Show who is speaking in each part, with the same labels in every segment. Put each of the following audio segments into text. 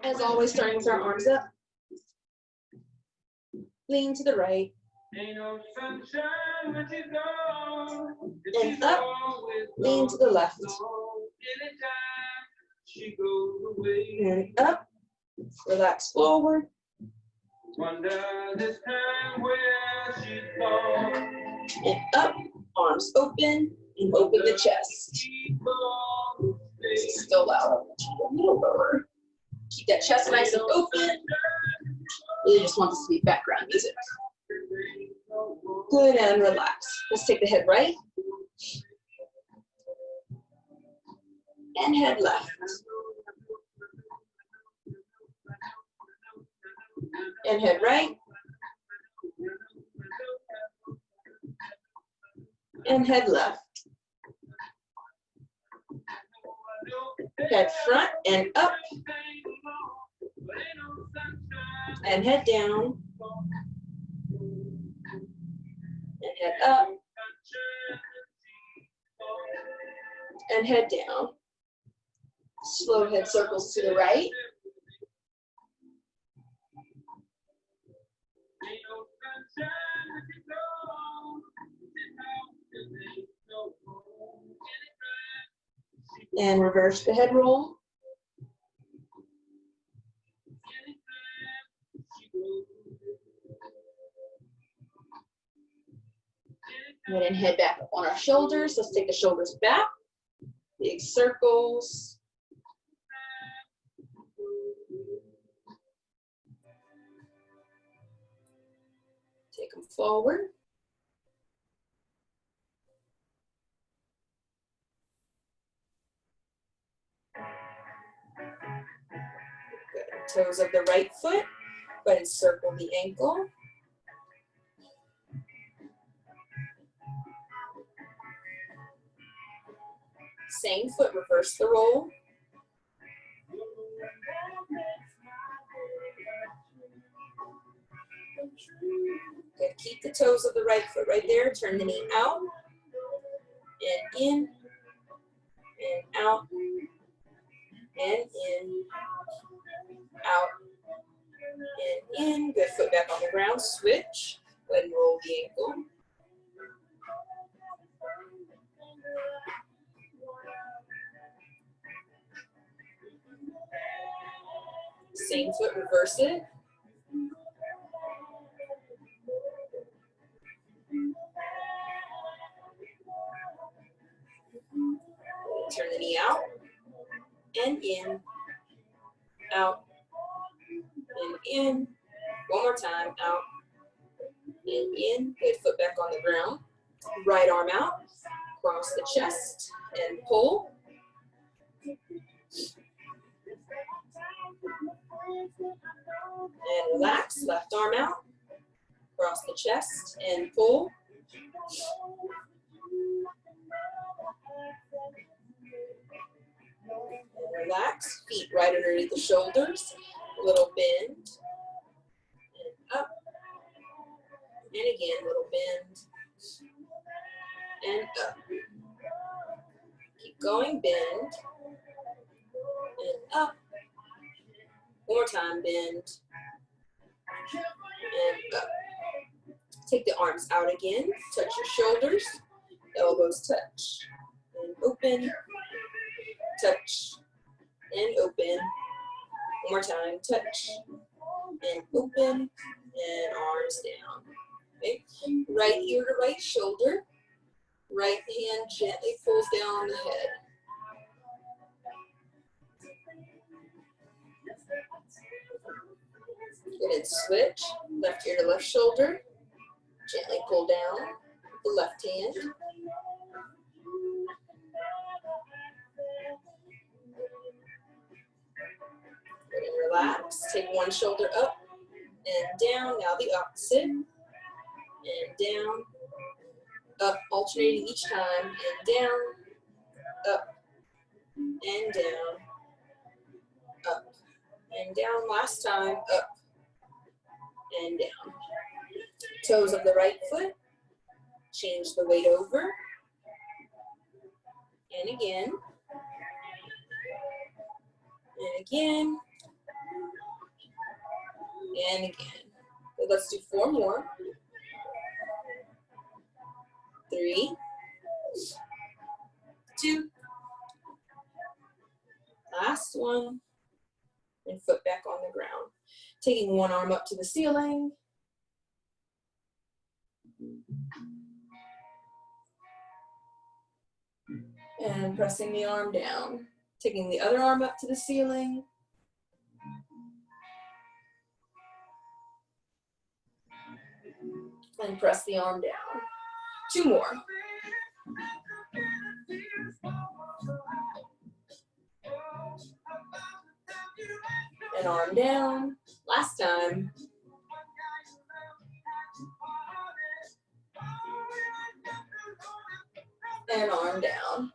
Speaker 1: As always, starting with our arms up. Lean to the right. And up, lean to the left. And up, relax forward. And up, arms open, and open the chest. Still loud. A little lower. Keep that chest nice and open. Really just want this to be background music. Good, and relax. Let's take the head right. And head left. And head right. And head left. Head front and up. And head down. And head up. And head down. Slow head circles to the right. And reverse the head roll. And then head back up on our shoulders. Let's take the shoulders back. Big circles. Take them forward. Good. Toes of the right foot. Go ahead and circle the ankle. Same foot, reverse the roll. Good. Keep the toes of the right foot right there. Turn the knee out and in and out and in, out and in. Good. Foot back on the ground. Switch. Go ahead and roll the ankle. Same foot, reverse it. Turn the knee out and in, out and in. One more time, out and in. Good. Foot back on the ground. Right arm out, cross the chest and pull. And relax, left arm out, cross the chest and pull. And relax, feet right underneath the shoulders, little bend, and up, and again, little bend, and up. Keep going, bend, and up. One more time, bend, and up. Take the arms out again, touch your shoulders, elbows touch, and open, touch, and open. One more time, touch, and open, and arms down. Okay. Right ear to right shoulder, right hand gently pulls down the head. Good, and switch, left ear to left shoulder, gently pull down the left hand. Good, and relax, take one shoulder up and down, now the opposite, and down, up, alternating each time, and down, up, and down, up, and down, last time, up, and down. Toes of the right foot, change the weight over, and again, and again. So let's do 4 more. 3, 2, last one, and foot back on the ground. Taking one arm up to the ceiling. And pressing the arm down. Taking the other arm up to the ceiling. And press the arm down. 2 more. And arm down. Last time. And arm down.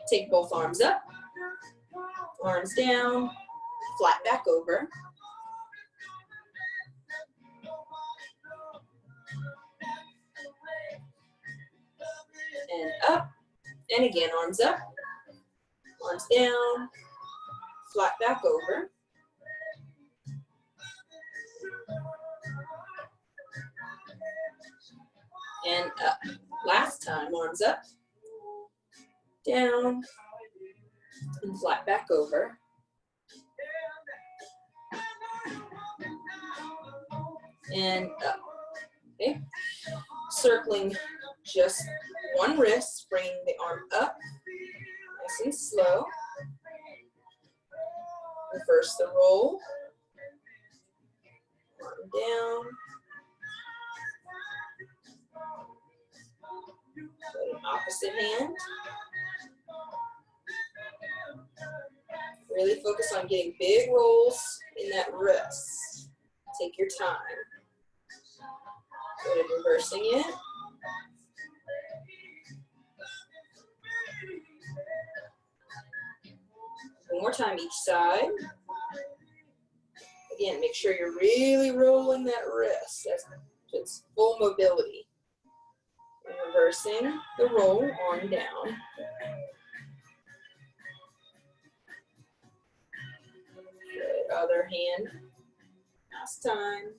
Speaker 1: Take both arms up. Arms down. Flat back over. And up. And again, arms up. Arms down. Flat back over. And up. Last time, arms up, down, and flat back over. And up. Okay. Circling just one wrist, bringing the arm up, nice and slow. Reverse the roll. Arm down. Opposite hand. Really focus on getting big rolls in that wrist. Take your time. Good, reversing it. One more time each side. Again, make sure you're really rolling that wrist. That's full mobility. Reversing the roll, arm down. Good, other hand. Last time.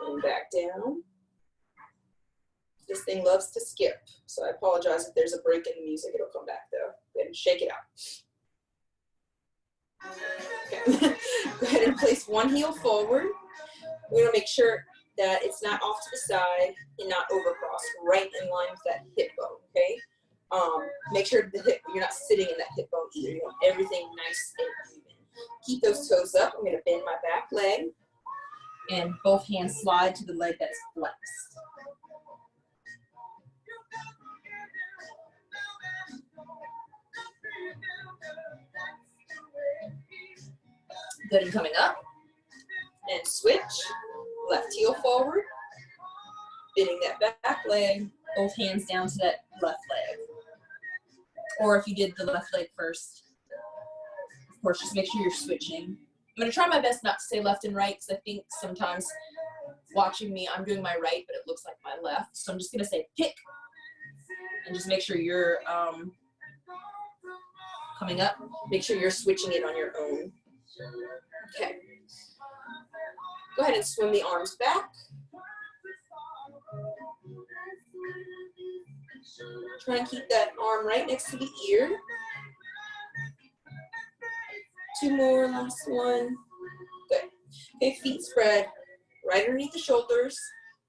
Speaker 1: And back down. This thing loves to skip, so I apologize if there's a break in the music. It'll come back though. Go ahead and shake it out. Okay. Go ahead and place one heel forward. We're going to make sure that it's not off to the side and not overcross, right in line with that hip bone, okay? Make sure you're not sitting in that hip bone either. You want everything nice and even. Keep those toes up. I'm going to bend my back leg, and both hands slide to the leg that's flexed. Good, and coming up. And switch, left heel forward, bending that back leg, both hands down to that left leg. Or if you did the left leg first, of course, just make sure you're switching. I'm gonna try my best not to say left and right, because I think sometimes watching me, I'm doing my right, but it looks like my left. So I'm just gonna say pick, and just make sure you're coming up. Make sure you're switching it on your own. Okay. Go ahead and swim the arms back. Try and keep that arm right next to the ear. 2 more, last one. Good. Okay, feet spread right underneath the shoulders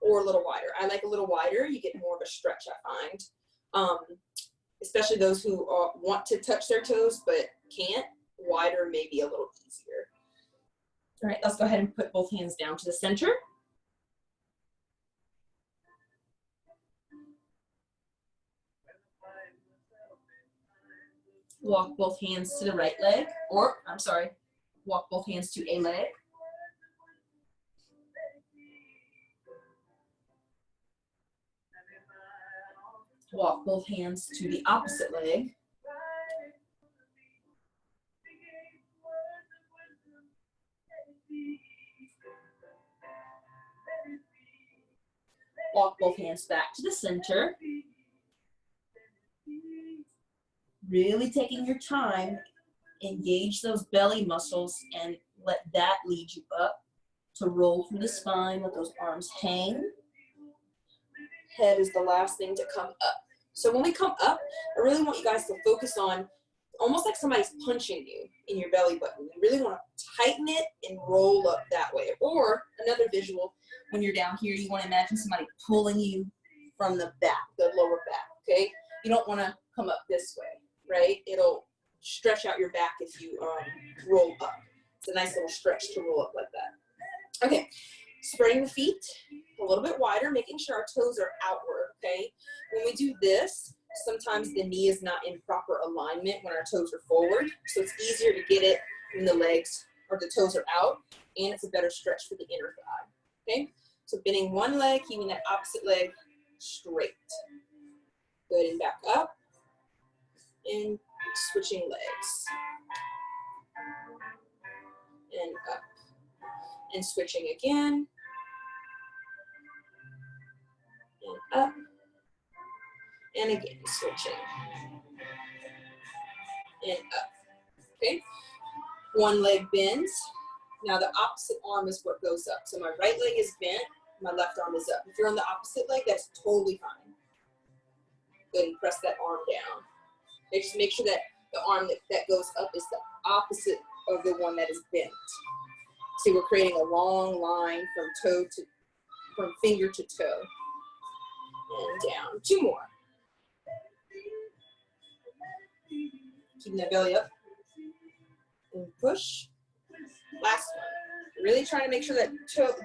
Speaker 1: or a little wider. I like a little wider. You get more of a stretch, I find. Especially those who want to touch their toes but can't. Wider may be a little easier. All right, let's go ahead and put both hands down to the center. Walk both hands to the right leg, or, I'm sorry, walk both hands to a leg. Walk both hands to the opposite leg. Walk both hands back to the center. Really taking your time Engage those belly muscles and let that lead you up to roll through the spine. Let those arms hang. Head is the last thing to come up. So when we come up, I really want you guys to focus on almost like somebody's punching you in your belly button. You really want to tighten it and roll up that way. Or another visual, when you're down here, you want to imagine somebody pulling you from the back, the lower back, okay? You don't want to come up this way, right? It'll stretch out your back if you roll up. It's a nice little stretch to roll up like that. Okay, spreading the feet a little bit wider, making sure our toes are outward, okay? When we do this, sometimes the knee is not in proper alignment when our toes are forward, so it's easier to get it when the legs or the toes are out, and it's a better stretch for the inner thigh, okay? So bending one leg, keeping that opposite leg straight. Good, and back up, and switching legs. And up, and switching again, and up, and again, switching, and up, okay? One leg bends. Now the opposite arm is what goes up. So my right leg is bent, my left arm is up. If you're on the opposite leg, that's totally fine. Good, and press that arm down. Okay, just make sure that the arm that goes up is the opposite of the one that is bent. See, we're creating a long line from finger to toe. And down. Two more. Keeping that belly up. And push. Last one. Really trying to make sure that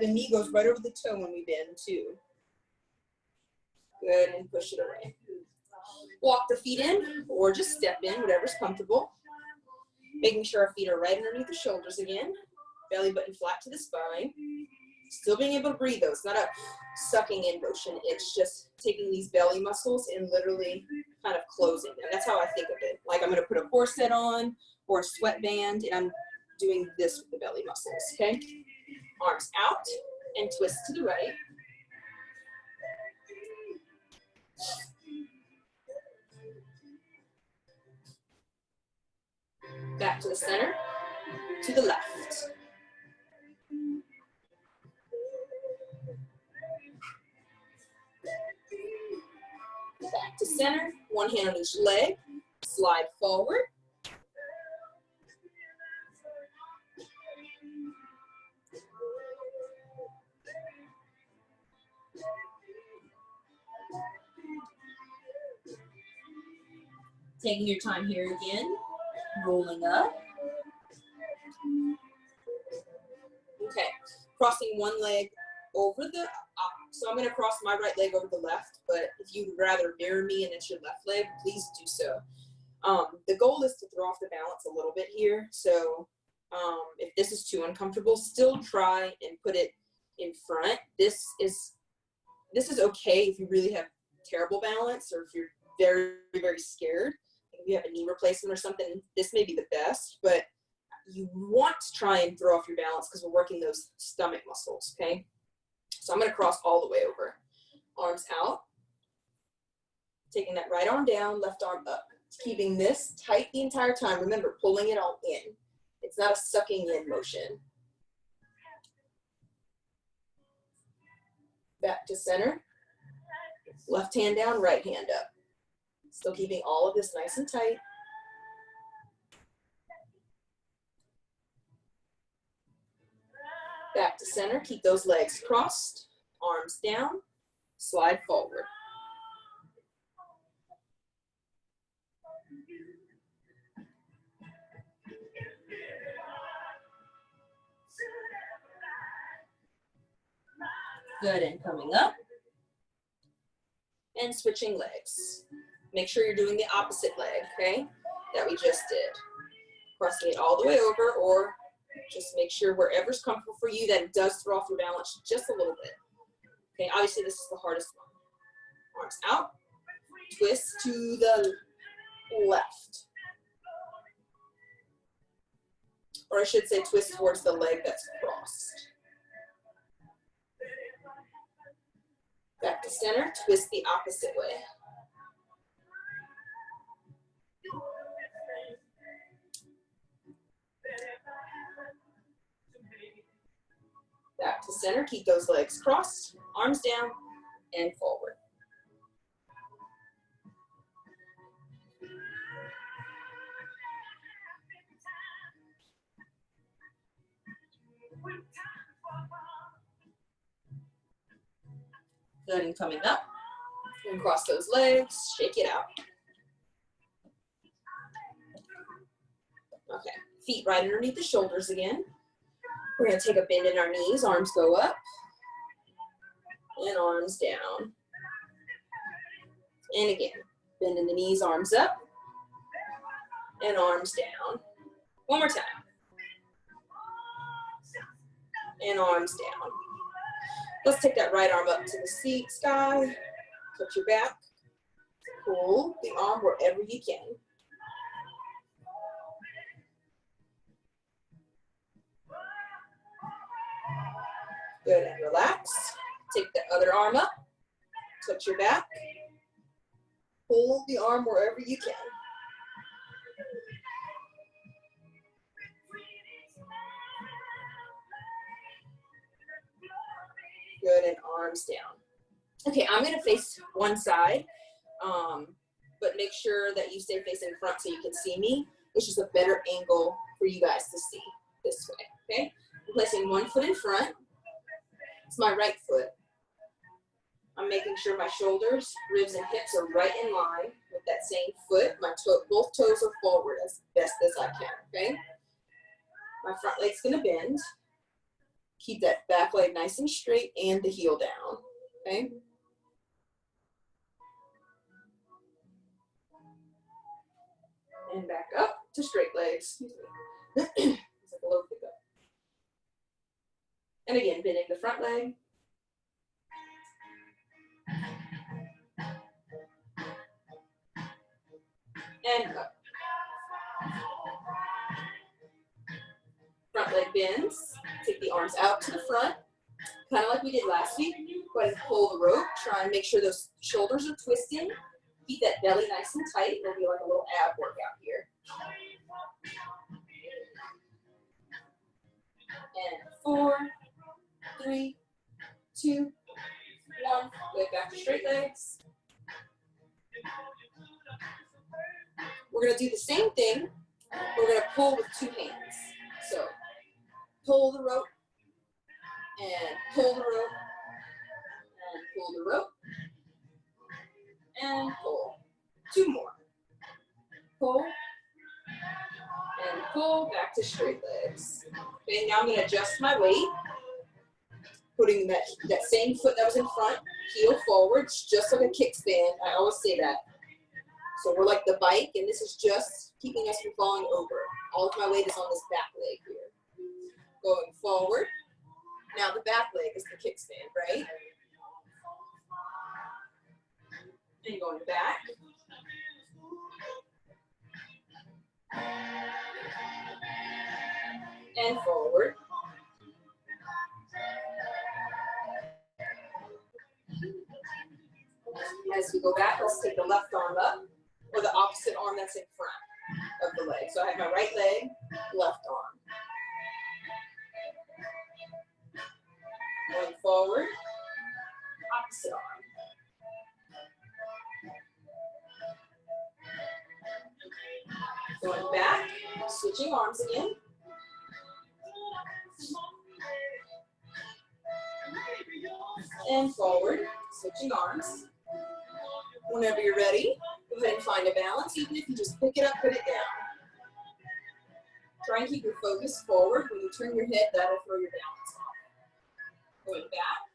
Speaker 1: the knee goes right over the toe when we bend too. Good, and push it away. Walk the feet in, or just step in, whatever's comfortable. Making sure our feet are right underneath the shoulders again. Belly button flat to the spine. Still being able to breathe though. It's not a sucking in motion. It's just taking these belly muscles and literally kind of closing them. That's how I think of it. Like I'm gonna put a corset on or a sweatband, and I'm doing this with the belly muscles, okay? Arms out and twist to the right. Back to the center, to the left. Back to center, one hand on each leg, slide forward. Taking your time here again, rolling up. Okay, crossing one leg over the, so I'm gonna cross my right leg over the left, but if you'd rather mirror me and it's your left leg, please do so. The goal is to throw off the balance a little bit here, so if this is too uncomfortable, still try and put it in front. This is okay if you really have terrible balance, or if you're very, very scared. If you have a knee replacement or something, this may be the best, but you want to try and throw off your balance because we're working those stomach muscles, okay? So I'm gonna cross all the way over. Arms out. Taking that right arm down, left arm up. Keeping this tight the entire time. Remember, pulling it all in. It's not a sucking in motion. Back to center. Left hand down, right hand up. Still keeping all of this nice and tight. Back to center, keep those legs crossed, arms down, slide forward. Good, and coming up. And switching legs. Make sure you're doing the opposite leg, okay, that we just did. Crossing it all the way over, or just make sure wherever's comfortable for you that it does throw off your balance just a little bit. Okay, obviously this is the hardest one. Arms out, twist to the left. Or I should say twist towards the leg that's crossed. Back to center, twist the opposite way. Back to center, keep those legs crossed, arms down and forward. Good, and coming up, and cross those legs, shake it out. Okay, feet right underneath the shoulders again. We're gonna take a bend in our knees, arms go up, and arms down. And again, bend in the knees, arms up, and arms down. One more time. And arms down. Let's take that right arm up to the sky, touch your back, pull the arm wherever you can. Good, and relax. Take the other arm up, touch your back, pull the arm wherever you can. Good, and arms down. Okay, I'm gonna face one side, but make sure that you stay facing front so you can see me. It's just a better angle for you guys to see this way, okay? I'm placing one foot in front. It's my right foot. I'm making sure my shoulders, ribs, and hips are right in line with that same foot. My both toes are forward as best as I can, okay? My front leg's gonna bend. Keep that back leg nice and straight and the heel down, okay? And back up to straight legs. Excuse me. It's like a little pickup. And again, bending the front leg. And up. Front leg bends. Take the arms out to the front, kind of like we did last week. Go ahead and pull the rope. Try and make sure those shoulders are twisting. Keep that belly nice and tight. It'll be like a little ab workout here. And 4, 3, 2, 1. Good, back to straight legs. We're going to do the same thing. We're going to pull with 2 hands. So pull the rope, and pull the rope, and pull the rope, and pull. 2 more. Pull, and pull, back to straight legs. Okay, now I'm going to adjust my weight, putting that same foot that was in front, heel forwards, just like a kickstand. I always say that. So we're like the bike, and this is just keeping us from falling over. All of my weight is on this back leg here. Going forward. Now the back leg is the kickstand, right? And going back. And forward. As we go back, let's take the left arm up, or the opposite arm that's in front of the leg. So I have my right leg, left arm. Going forward, opposite arm. Going back, switching arms again. And forward, switching arms. Whenever you're ready, go ahead and find a balance. Even if you just pick it up, put it down. Try and keep your focus forward. When you turn your head, that'll throw your balance off. Going back.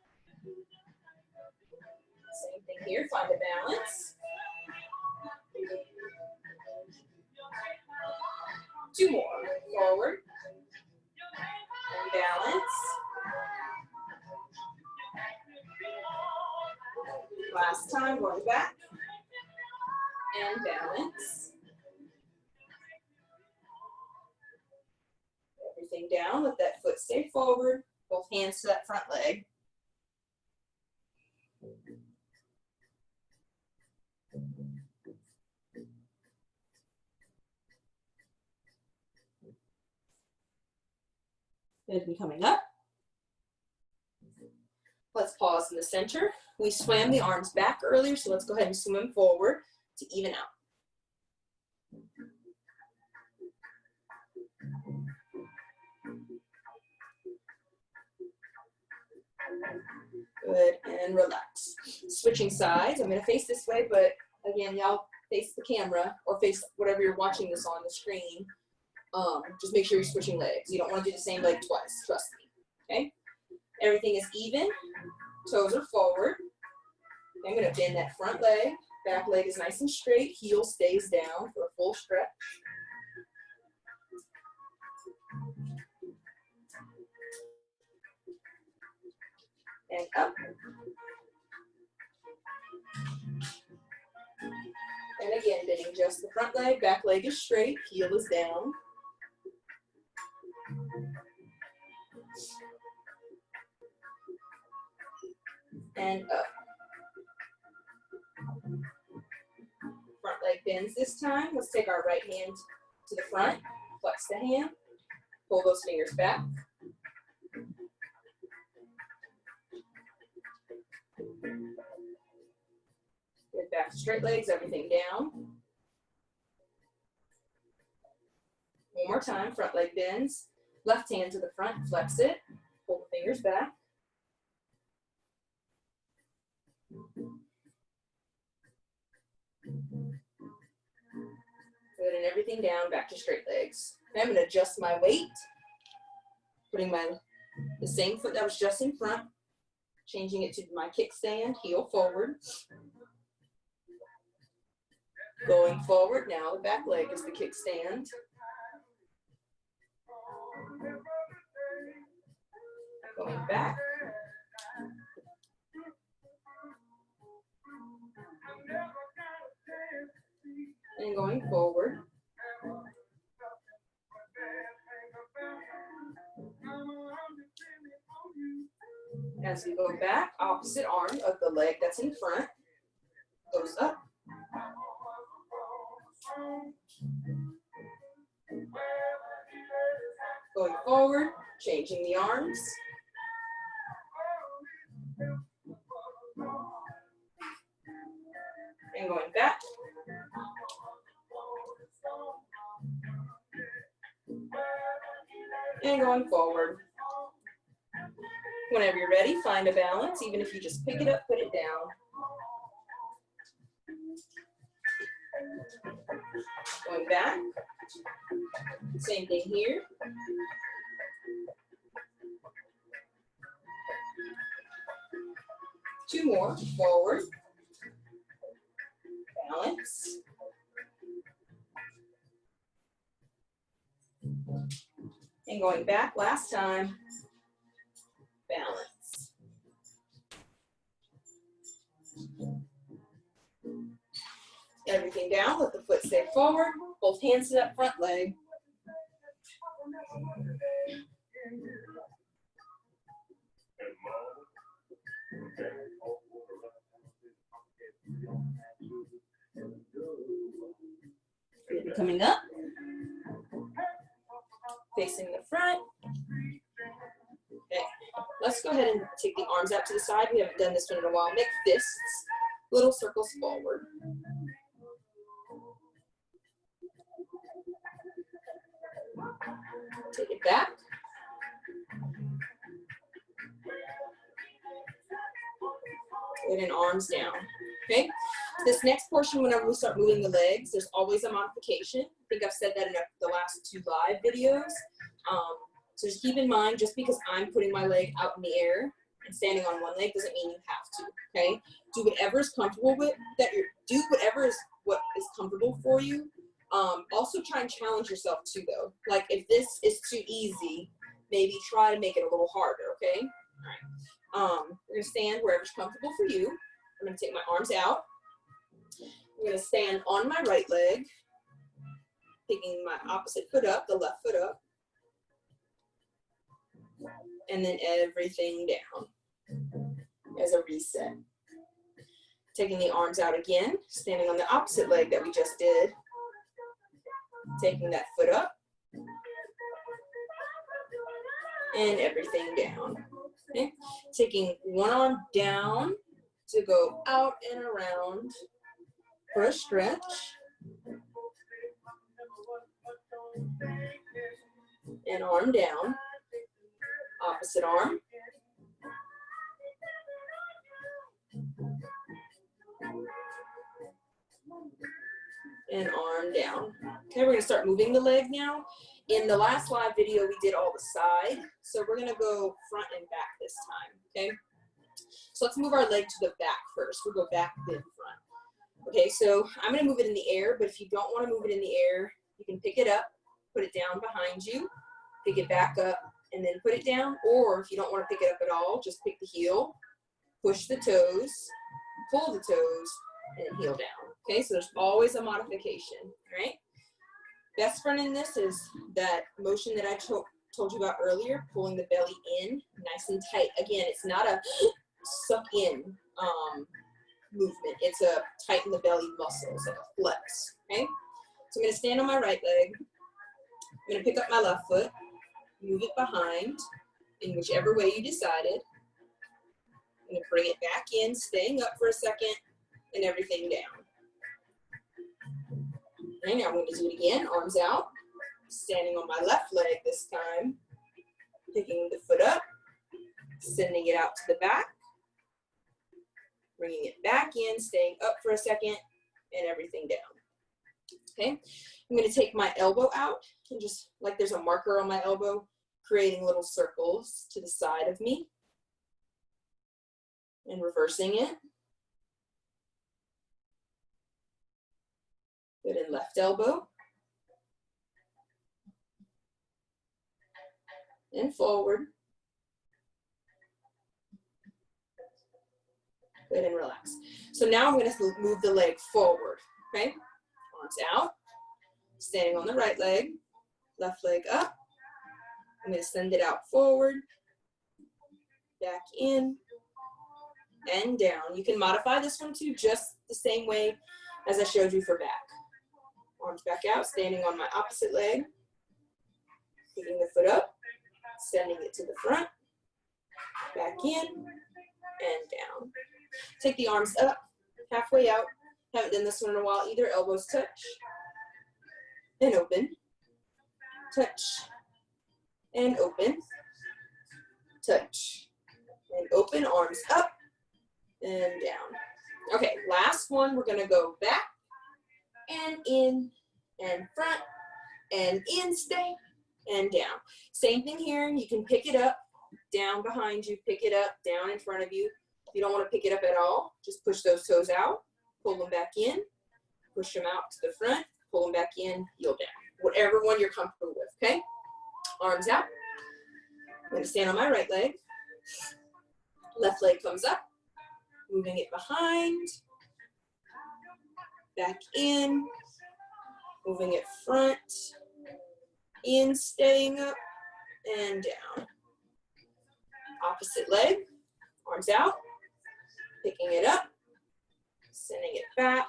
Speaker 1: Same thing here, find a balance. 2 more. Forward. And balance. Last time, going back. And balance. Everything down, let that foot stay forward. Both hands to that front leg. Good, and coming up. pause in the center. We swam the arms back earlier, so let's go ahead and swim forward to even out. Good, and relax. Switching sides. I'm going to face this way, but again, y'all face the camera or face whatever you're watching this on the screen. Just make sure you're switching legs. You don't want to do the same leg twice, trust me, okay? Everything is even, toes are forward. I'm going to bend that front leg, back leg is nice and straight, heel stays down for a full stretch. And up. And again, bending just the front leg, back leg is straight, heel is down. And up. Front leg bends this time. Let's take our right hand to the front, flex the hand, pull those fingers back. Get back to straight legs, everything down. One more time, front leg bends. Left hand to the front, flex it, pull the fingers back. Good, and everything down, back to straight legs. Okay, I'm going to adjust my weight, putting the same foot that was just in front, changing it to my kickstand, heel forward. Going forward, now the back leg is the kickstand. Going back. And going forward. As we go back, opposite arm of the leg that's in front goes up. Going forward, changing the arms. And going back. And going forward. Whenever you're ready, find a balance. Even if you just pick it up, put it down. Going back. Same thing here. Two more. Forward. Balance. And going back last time. Balance. Everything down, let the foot stay forward, both hands to that front leg. Coming up, facing the front. Okay, let's go ahead and take the arms out to the side. We haven't done this one in a while. Make fists, little circles forward. Take it back. Good, and arms down. Okay, this next portion, whenever we start moving the legs, there's always a modification. I think I've said that in the last 2 live videos. So just keep in mind, just because I'm putting my leg out in the air and standing on one leg doesn't mean you have to, okay? Do whatever is comfortable with, do whatever is what is comfortable for you. Also try and challenge yourself too though. Like if this is too easy, maybe try to make it a little harder, okay? All right. We're gonna stand wherever's comfortable for you. I'm gonna take my arms out. I'm gonna stand on my right leg, picking my opposite foot up, the left foot up. And then everything down as a reset. Taking the arms out again, standing on the opposite leg that we just did. Taking that foot up. And everything down. Okay, taking one arm down to go out and around for a stretch. And arm down, opposite arm. And arm down. Okay, we're gonna start moving the leg now. In the last live video, we did all the side. So we're gonna go front and back this time, okay? So let's move our leg to the back first. We'll go back, then front. Okay, so I'm gonna move it in the air, but if you don't wanna move it in the air, you can pick it up, put it down behind you, pick it back up, and then put it down. Or if you don't wanna pick it up at all, just pick the heel, push the toes, pull the toes, and heel down. Okay, so there's always a modification, right? Best friend in this is that motion that I told you about earlier, pulling the belly in nice and tight. Again, it's not a suck in movement. It's a tighten the belly muscles, like a flex, okay? So I'm gonna stand on my right leg. I'm gonna pick up my left foot, move it behind in whichever way you decided. I'm gonna bring it back in, staying up for a second, and everything down. Okay, now I'm going to do it again, arms out, standing on my left leg this time, picking the foot up, sending it out to the back, bringing it back in, staying up for a second, and everything down. Okay, I'm going to take my elbow out, and just like there's a marker on my elbow, creating little circles to the side of me, and reversing it. Good, and left elbow. And forward. Good, and relax. So now I'm going to move the leg forward, okay? Arms out, standing on the right leg, left leg up. I'm going to send it out forward, back in, and down. You can modify this one too, just the same way as I showed you for back. Arms back out, standing on my opposite leg, picking the foot up, sending it to the front, back in, and down. Take the arms up, halfway out. Haven't done this one in a while either. Elbows touch, and open, touch, and open, touch, and open. Arms up and down. Okay, last one, we're gonna go back, and in, and front, and in, stay, and down. Same thing here, you can pick it up, down behind you, pick it up, down in front of you. If you don't want to pick it up at all, just push those toes out, pull them back in, push them out to the front, pull them back in, heel down. Whatever one you're comfortable with, okay? Arms out. I'm going to stand on my right leg. Left leg comes up, moving it behind, back in, moving it front, in, staying up, and down. Opposite leg, arms out, picking it up, sending it back,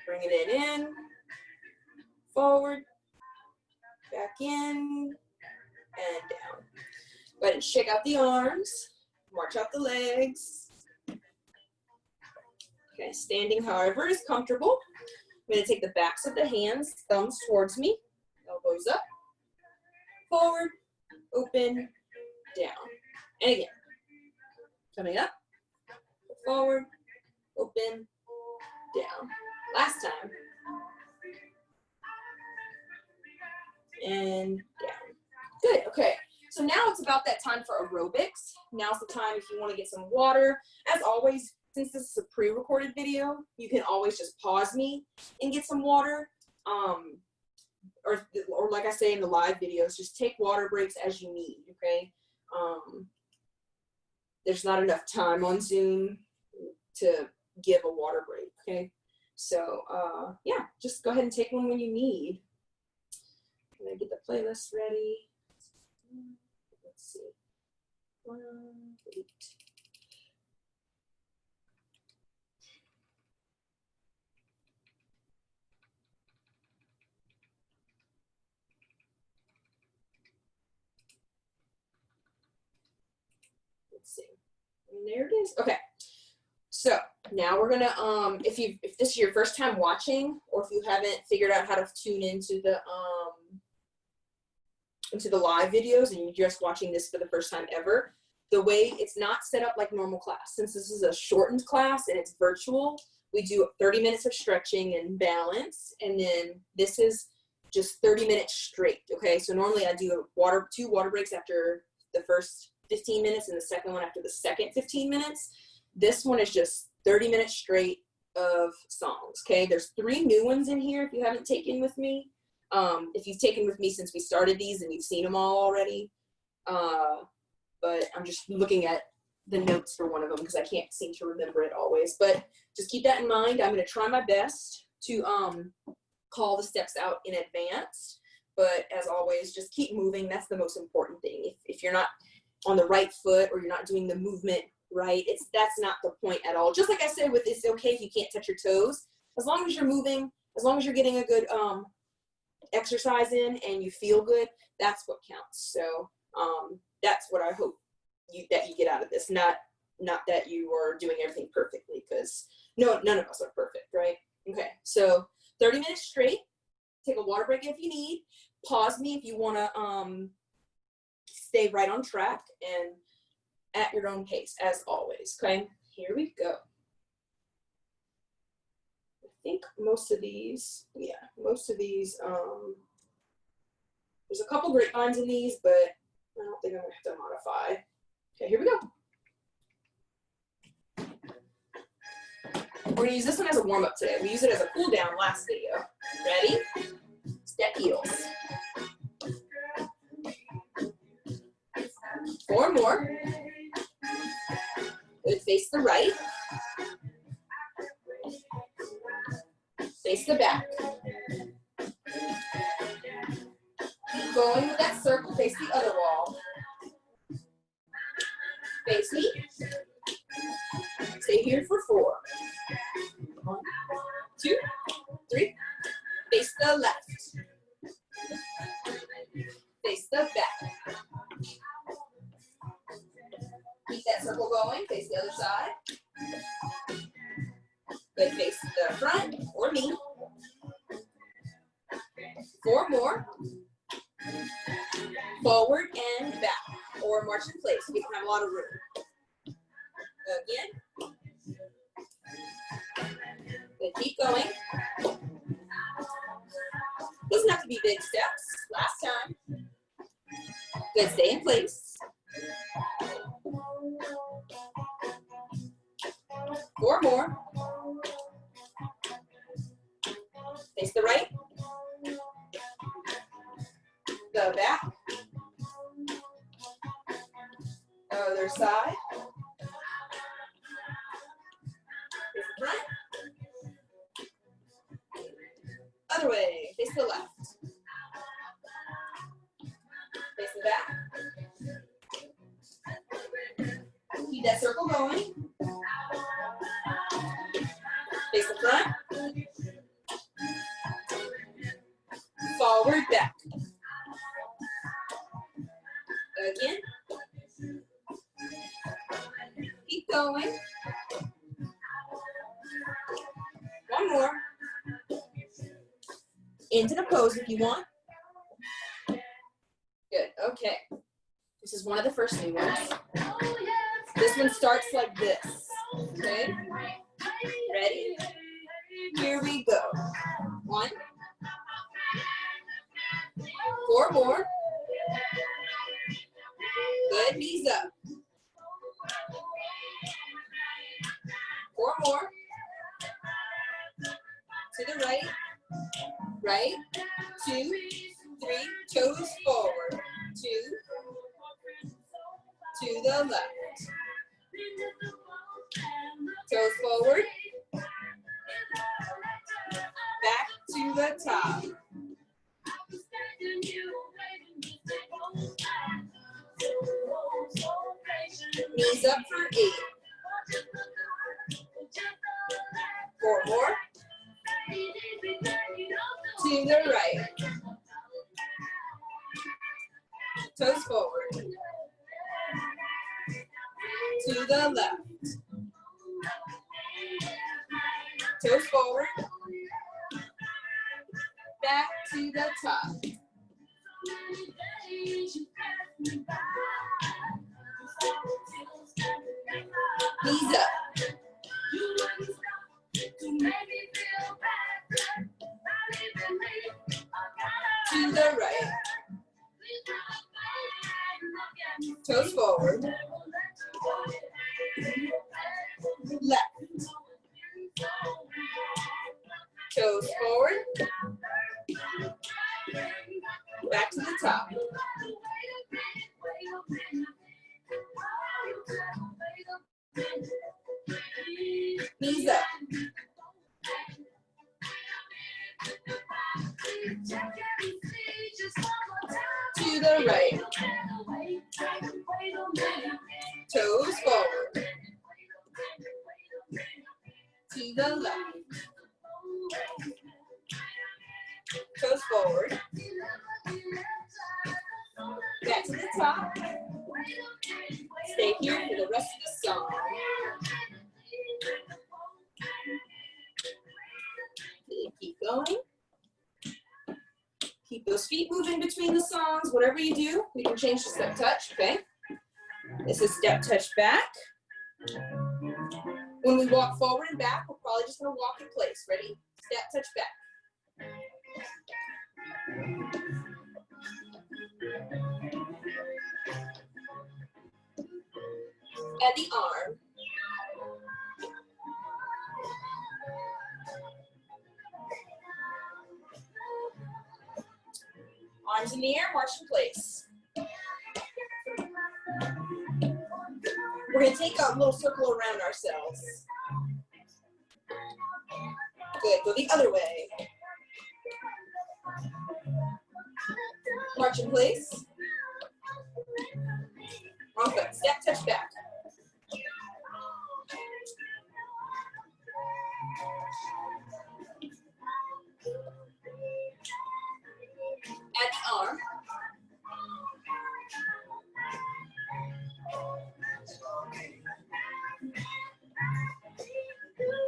Speaker 1: bringing it in, forward, back in, and down. Go ahead and shake out the arms, march out the legs. Okay, standing however is comfortable. I'm going to take the backs of the hands, thumbs towards me, elbows up, forward, open, down. And again, coming up, forward, open, down. Last time. And down. Good, okay. So now it's about that time for aerobics. Now's the time if you want to get some water. As always, since this is a pre-recorded video, you can always just pause me and get some water. Or like I say in the live videos, just take water breaks as you need, okay? There's not enough time on Zoom to give a water break, okay? So yeah, just go ahead and take one when you need. I'm gonna get the playlist ready. Let's see. 1, 8. Let's see. And there it is. Okay. So now we're gonna if this is your first time watching, or if you haven't figured out how to tune into the live videos and you're just watching this for the first time ever, the way it's not set up like normal class. Since this is a shortened class and it's virtual, we do 30 minutes of stretching and balance, and then this is just 30 minutes straight. Okay, so normally I do two water breaks after the first 15 minutes and the second one after the second 15 minutes. This one is just 30 minutes straight of songs. Okay, there's 3 new ones in here if you haven't taken with me. If you've taken with me since we started these and you've seen them all already. But I'm just looking at the notes for one of them because I can't seem to remember it always. But just keep that in mind. I'm going to try my best to call the steps out in advance. But as always, just keep moving. That's the most important thing. If you're not on the right foot or you're not doing the movement right, that's not the point at all. Just like I said, with it's okay if you can't touch your toes. As long as you're moving, as long as you're getting a good exercise in and you feel good, that's what counts. So that's what I hope that you get out of this. Not that you are doing everything perfectly, because none of us are perfect, right? Okay, so 30 minutes straight. Take a water break if you need. Pause me if you want to stay right on track and at your own pace, as always. Okay, here we go. I think most of these, there's a couple grapevines in these, but I don't think I'm gonna have to modify. Okay, here we go. We're gonna use this one as a warm-up today. We used it as a cool down last video. Ready? Step heels. 4 more. Good, face the right. Face the back. Keep going with that circle, face the other wall. Face me. Stay here for 4. 1, 2, 3. Face the left. Face the back. Keep that circle going. Face the other side. Good. Face the front or me. 4 more. Forward and back, or march in place. We don't have a lot of room. Again. Good. Keep going. Doesn't have to be big steps. Last time. Good. Stay in place. 4 more. Face the right. The back. Other side. Face the front. Other way. Face the left. Face the back. Keep that circle going. Face the front. Forward, back. Again. Keep going. 1 more. Into the pose if you want. Good. Okay. This is one of the first new ones. This one starts like this. Okay. Ready? Here we go. 1. 4 more. Good. Knees up. 4 more. To the right. Right. 2, 3. Toes forward. 2. To the left. Toes forward. Back to the top. Knees up for 8. 4 more. To the right. Toes forward. the left. Toes forward. Back to the top. Knees up. To the right. Toes forward. Left. Toes forward. Back to the top. Knees up. To the right. Toes forward. To the left. Toes forward. Back to the top. Stay here for the rest of the song. Keep going. Keep those feet moving between the songs. Whatever you do, we can change to step touch, okay? This is step touch back. When we walk forward and back, we're probably just gonna walk in place. Ready? Step touch back. Add the arm. Arms in the air, march in place. We're going to take a little circle around ourselves. Good, go the other way. March in place. Wrong foot, step, touch back. Add the arm.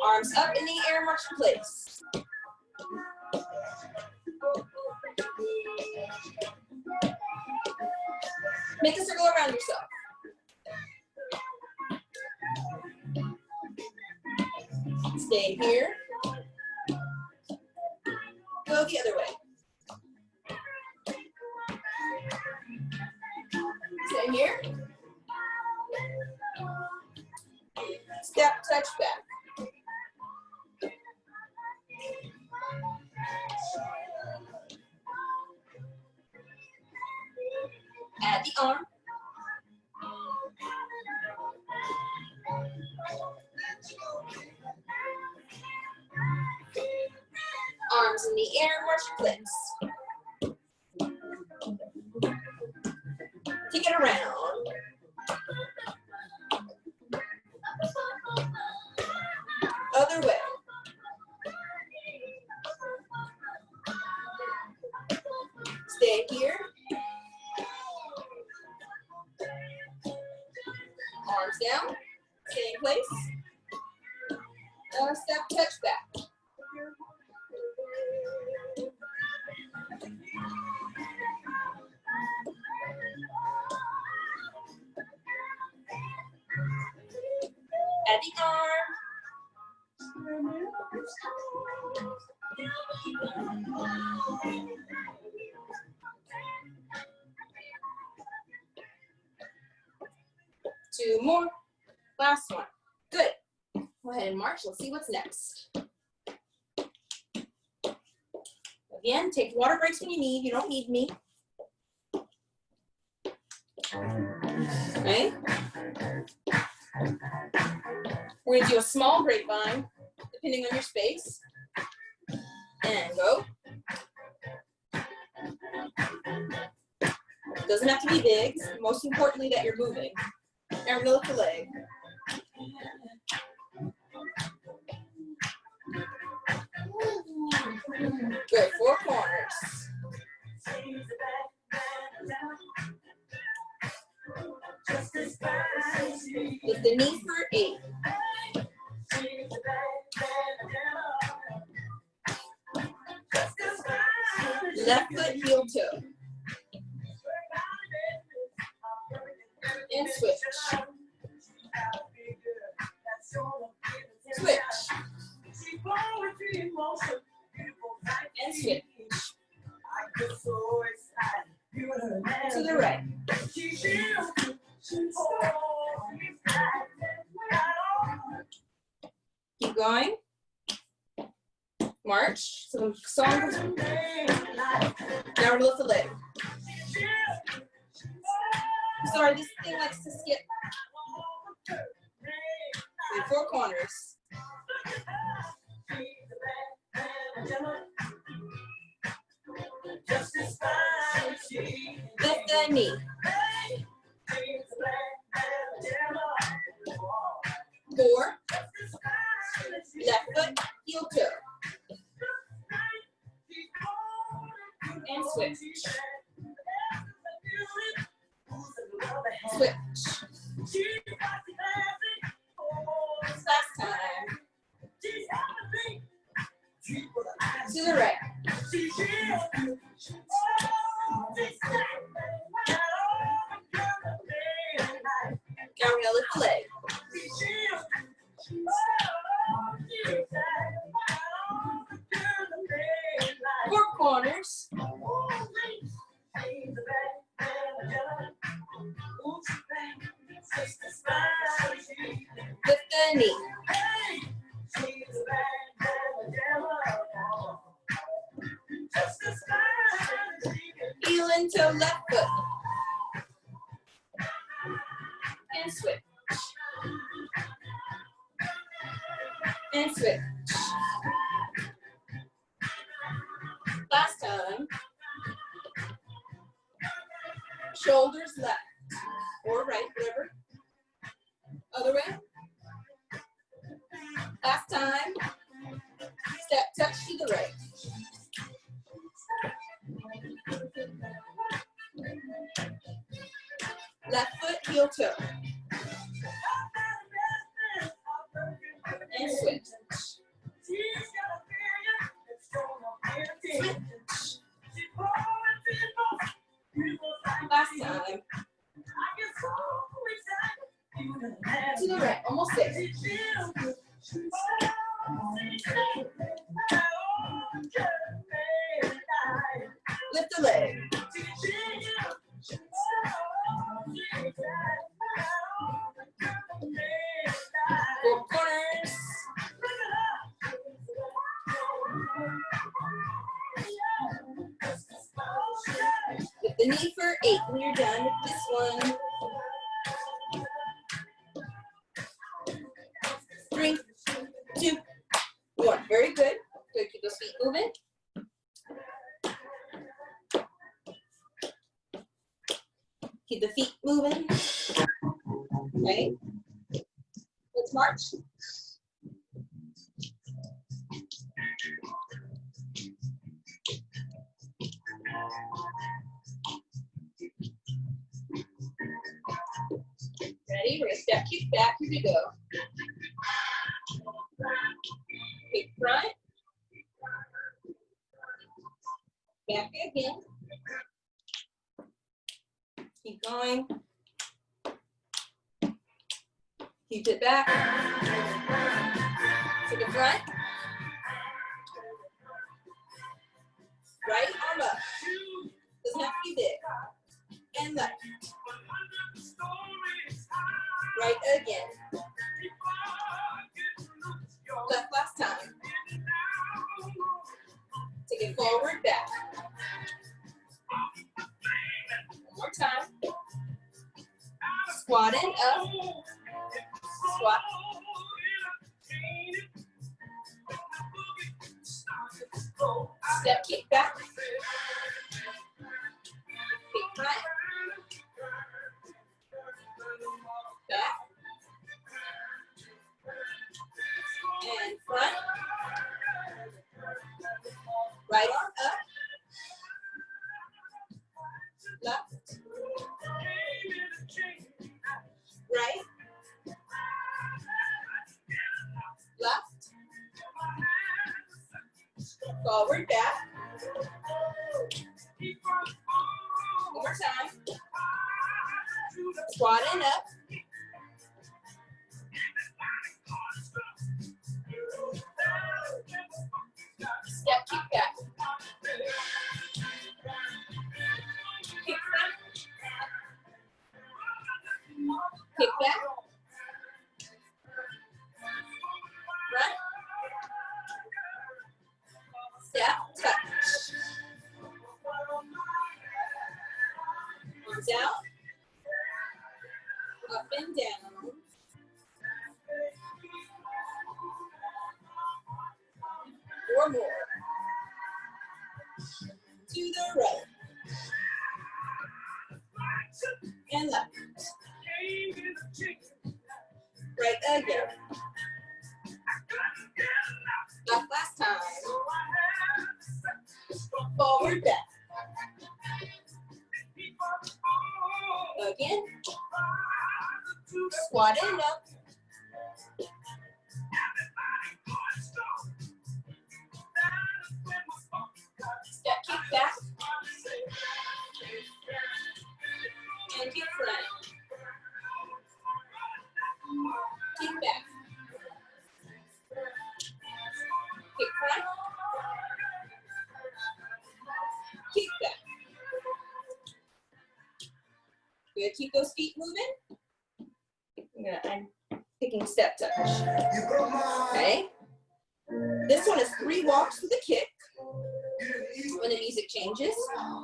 Speaker 1: Arms up in the air, march in place. Make a circle around yourself. Stay here. Go the other way. Stay here. Step, touch back. Add the arm. Arms in the air, march in place. Take it around. Other way. Stay here. Arms down. Stay in place. Step, touch back. Add the arm. Two more. Last one. Good. Go ahead and march. Let's see what's next. Again, take water breaks when you need. You don't need me. Okay. We're going to do a small grapevine, depending on your space. And go. Doesn't have to be big. Most importantly, that you're moving. Now we're going to lift the leg. Good. 4 corners. Lift the the knee for 8. Left foot, heel toe. And switch. Switch. And switch. To the right. Keep going. March. So the song goes. Now we're gonna lift the leg. Sorry, this thing likes to skip. And 4 corners. Lift the knee. 4. Left foot, heel toe. And switch. Switch. Last time. To the right. Now we're gonna lift the leg. 4 corners. Lift the knee. Heel into left foot. And switch. And switch. Last time. Shoulders left or right, whatever. Other way. Last time. Step touch to the right. Left foot, heel toe. And switch. Switch. Last time. To the right, almost there. Lift the leg. 4 corners. Lift the knee for 8 when you're done with this one. 3, 2, 1. Very good. Good. Keep those feet moving. Keep the feet moving. Okay. Let's march. Ready? We're going to step, kick back. Here we go. Kick front. Back again. Keep going. Keep it back. To the front. Right arm up. Doesn't have to be big. And left. Right again. Left last time. Take it forward, back. One more time. Squat in, up. Squat. Step, kick back. Kick front. Back. And front. Right arm up. Left. Right. Forward, back. One more time. Squat and up. Step, kick back. Kick front. Kick back. Front. Step, touch. Arms out. Up and down. Or more. To the right. And left. Right again. Up last time. Forward, back. Again. Squat and up. Step, kick back. And kick front. Kick back. Kick front. Kick back. Good, keep those feet moving. I'm picking step touch. Okay. This one is 3 walks with a kick. When the music changes.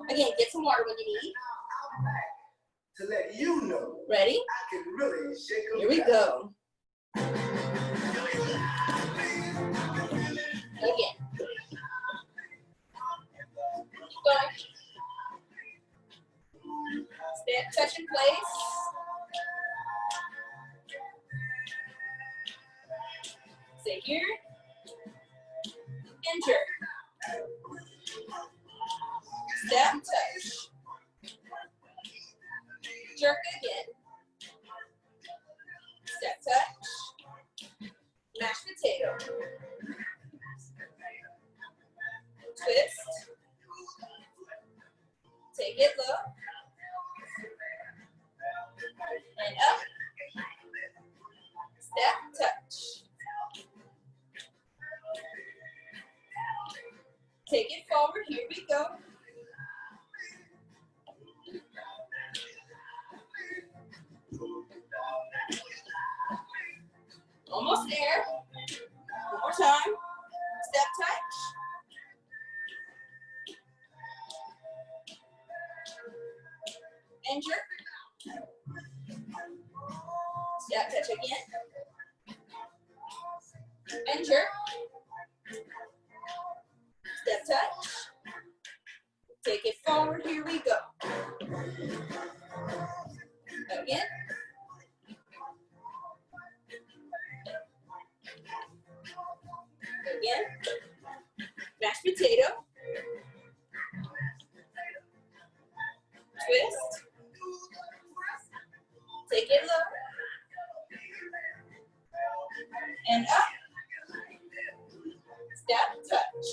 Speaker 1: Again, get some water when you need.
Speaker 2: To let you know.
Speaker 1: Ready?
Speaker 2: I can really shake them.
Speaker 1: Here we go. Again. Keep going. Step, touch in place. Stay here. And jerk. Step, touch. Jerk again. Step, touch. Mashed potato. Twist. Take it low. And up. Step, touch. Take it forward. Here we go. Almost there. One more time. Step touch. And jerk. Step touch again. And jerk. Step touch. Take it forward. Here we go. Again. Again. Mashed potato. Twist. Take it low. And up. Step touch.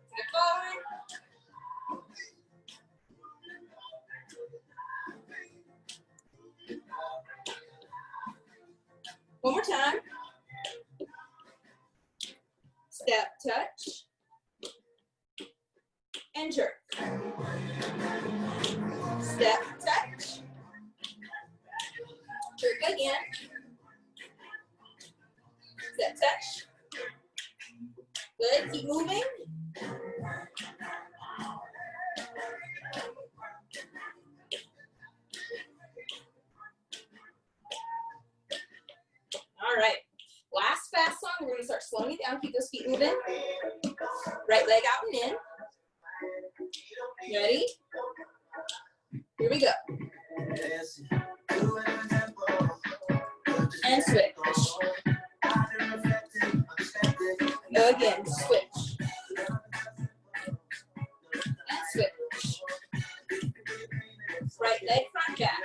Speaker 1: Step forward. One more time. Step touch. And jerk. Step touch. Jerk again. Step touch. Good, keep moving. All right, last fast song. We're gonna start slowing it down, keep those feet moving. Right leg out and in. Ready? Here we go. And switch. Again, switch. And switch. Right leg front back.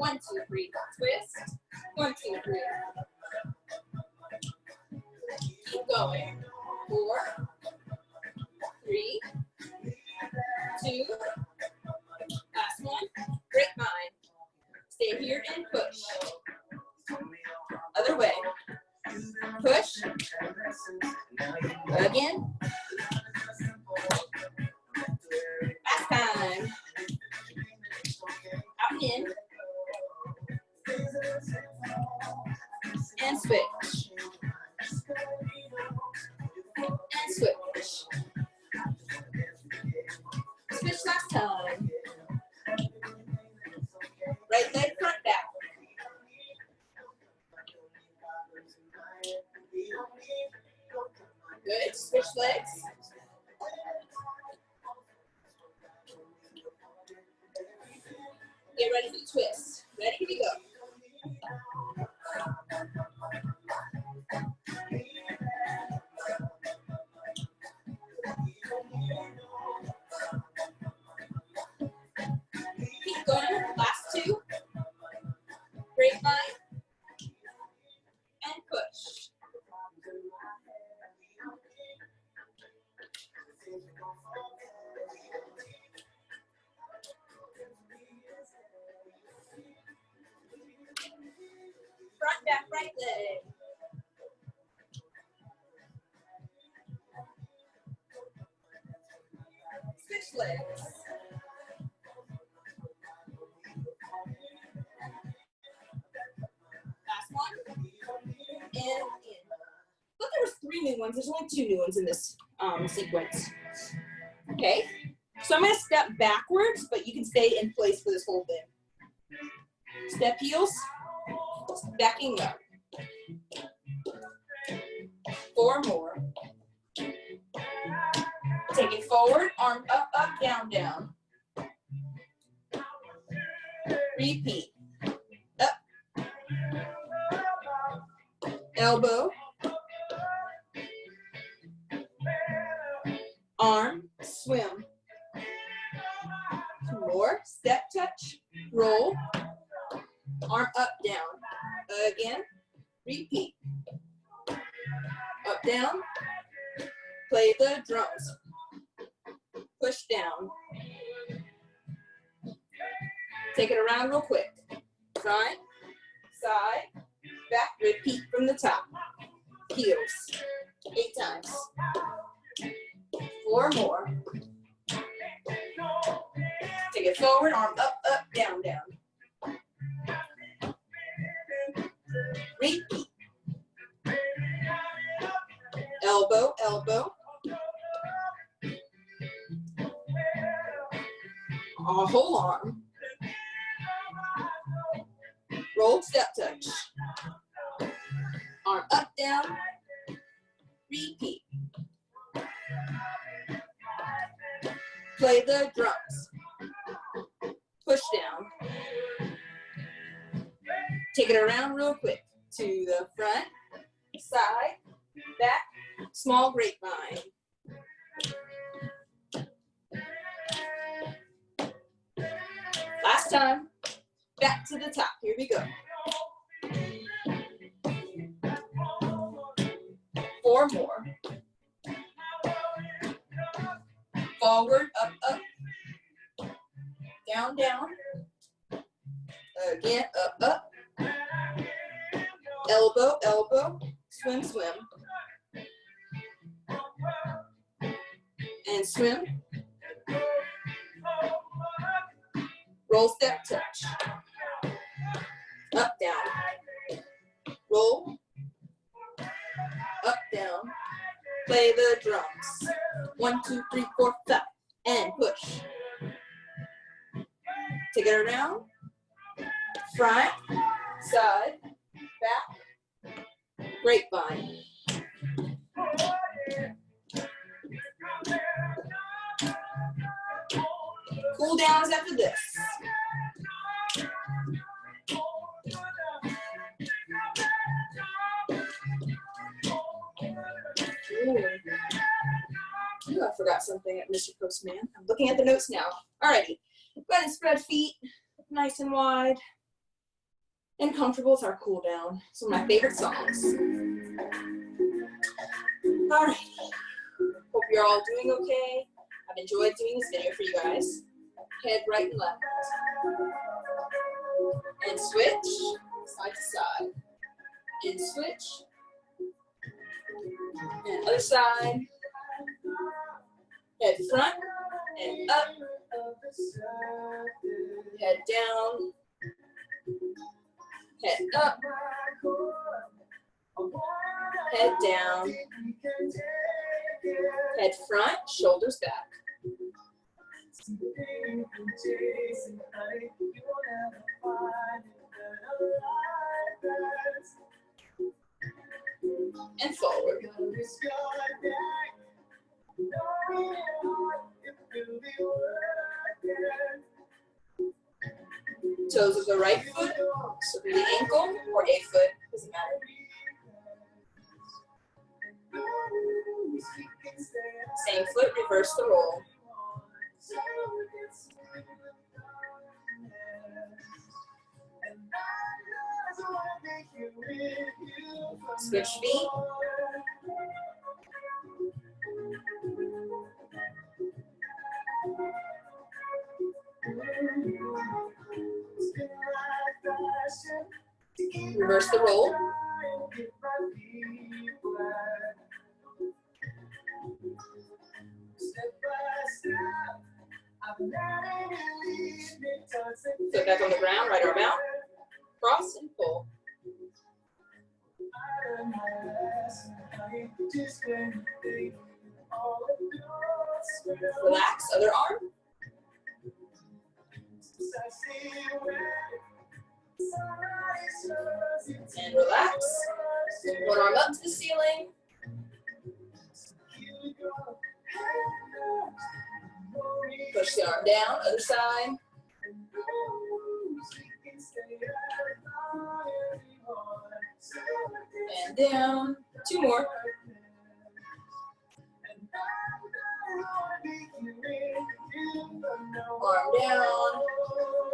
Speaker 1: 1, 2, 3, twist. 1, 2, 3. Keep going. 4, 3, 2. Last one. Grapevine. Stay here and push. Other way. Push. Again. Last time. Out and in. And switch. And switch. Switch last time. Right leg front back. Good. Switch legs. Get ready for the twist. Ready? Here we go. Keep going. Last 2. Grapevine. And push. Front, back, right leg. Switch legs. Last one. And in. But there was 3 new ones. There's only 2 new ones in this sequence. Okay. So I'm going to step backwards, but you can stay in place for this whole thing. Step heels. Backing up. 4 more. Take it forward, arm up, up, down, down. Repeat. Up. Elbow. Arm, swim. 2 more. Step touch, roll. Arm up, down. Again. Repeat. Up, down. Play the drums. Push down. Take it around real quick. Front, side, back. Repeat from the top. Heels. 8 times. 4 more. Take it forward, arm up, up, down, down. Repeat. Elbow, elbow. Whole arm. Roll, step touch. Arm up, down. Repeat. Play the drums. Push down. Take it around real quick. To the front, side, back, small grapevine. Last time, back to the top. Here we go. 4 more. Forward, up, up. Down, down. Again, up, up. Elbow, elbow. Swim, swim. And swim. Roll, step, touch. Up, down. Roll. Up, down. Play the drums. 1, 2, 3, 4, 5. And push. Take it around. Front, side, back, grapevine. Cool downs after this. Ooh, I forgot something at Mr. Postman. I'm looking at the notes now. Alrighty, go ahead and spread feet nice and wide. and Comfortable is our cool down. It's one of my favorite songs. All right. Hope you're all doing okay. I've enjoyed doing this video for you guys. Head right and left. And switch side to side. And switch. And other side. Head front and up. Head down. Head up. Head down. Head front, shoulders back. And forward. Toes of the right foot, so the ankle or a foot, doesn't matter. Same foot, reverse the roll. Switch feet. Reverse the roll. Foot back on the ground, right arm out. Cross and pull. Relax, other arm. And relax. One arm up to the ceiling. Push the arm down, other side. And down. Two more. Arm down.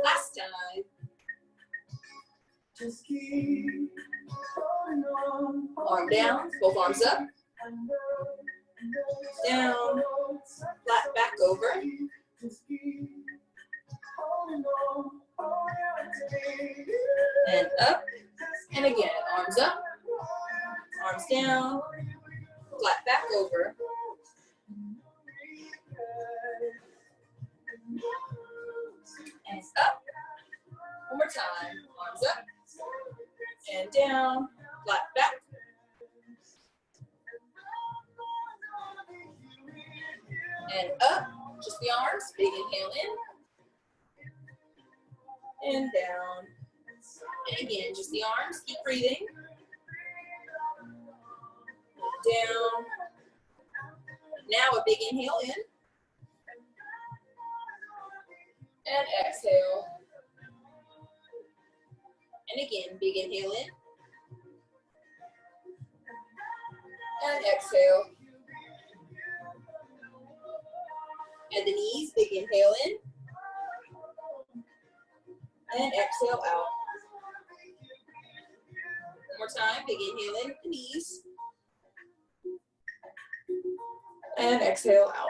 Speaker 1: Last time. Arm down, both arms up. Down, flat back over. And up. And again, arms up. Arms down. Flat back over. And up. One more time. Arms up. And down. Flat back. And up. Just the arms. Big inhale in. And down. And again, just the arms. Keep breathing. Down. Now a big inhale in. And exhale. And again, big inhale in. And exhale. And the knees, big inhale in. And exhale out. One more time, big inhale in, the knees. And exhale out.